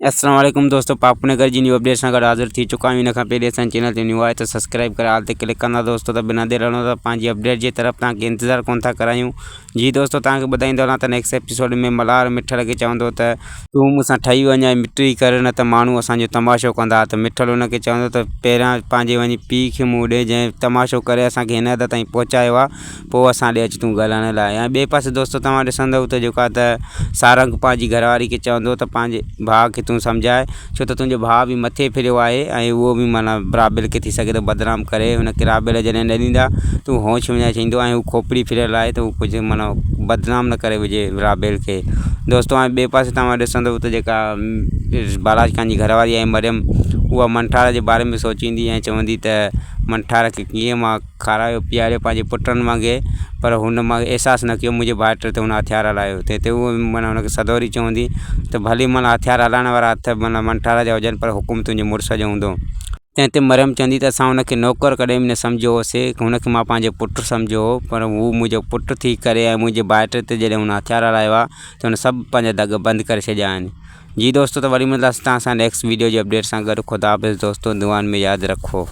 अस्सलाम वालेकुम दोस्तों, पापूनगर जी न्यू अपडेट सां गॾु हाज़िर थी चुका आहियूं। इन खां पहिरीं असांजे चैनल ते न्यू आहे त सब्सक्राइब करे हाल ते क्लिक कंदा दोस्तों, त बिना देर रहणो त पंहिंजी अपडेट जी तरफ़ तव्हांखे इंतज़ारु कोन था करायूं। जी दोस्तों, तव्हांखे ॿुधाईंदो हलां त नेक्स्ट एपिसोड में मल्हार मिठल खे चवंदो त तूं मूंसां ठही वञ ऐं मिटी कर, न त माण्हू असांजो तमाशो कंदा। त मिठल हुनखे चवंदो त पहिरियां पंहिंजे वञी पीउ खे मुंहुं ॾे, जंहिं तमाशो करे असांखे हिन हद ताईं पहुचायो आहे, पोइ असां ॾे अचु तूं ॻाल्हाइण लाइ। ऐं ॿिए पासे दोस्तों तव्हां ॾिसंदव त जेका त सारंग पंहिंजी घरवारी खे चवंदो त पंहिंजे भाउ खे तूं सम्झाए, छो त तुंहिंजो भाउ बि मथे फिरियो आहे ऐं उहो बि माना राबेल खे थी सघे थो बदनाम करे। हुनखे राबेल जॾहिं न ॾींदा तूं होश विञाए चईंदो ऐं हू खोपड़ी फिरियल आहे त हू कुझु माना बदनाम न करे विझे राबेल खे दोस्तों। ऐं ॿिए पासे तव्हां ॾिसंदव त जेका बालाज खान जी घरवारी आहे मरियम, उहा मंठार जे बारे में सोचींदी ऐं चवंदी त मंठार खे कीअं मां खारायो पीआरियो पंहिंजे पुटनि वांगुरु, पर हुन मां अहसासु न कयो मुंहिंजे भाइट ते हुन हथियार हलायो। तंहिं उहो माना हुनखे सदोरी चवंदी त भली माना हथियार हलाइण वारा हथ माना मंठार जा हुजनि, पर हुकुम तुंहिंजे मुड़ुस जो हूंदो। तंहिं ते मरियम चवंदी त असां हुनखे नौकर कॾहिं बि न सम्झो होसीं, हुनखे मां पंहिंजो पुटु सम्झो हो, पर हू मुंहिंजो पुटु थी करे ऐं मुंहिंजे भाइट ते जॾहिं हुन हथियार हलायो आहे त हुन सभु पंहिंजा दग बंदि करे छॾिया आहिनि। जी दोस्तों, त वरी मिलंदासीं तव्हां सां नेक्स्ट वीडियो जी अपडेट सां गॾु। ख़ुदा हाफ़िज़ दोस्तों, दुआनि में यादि रखो।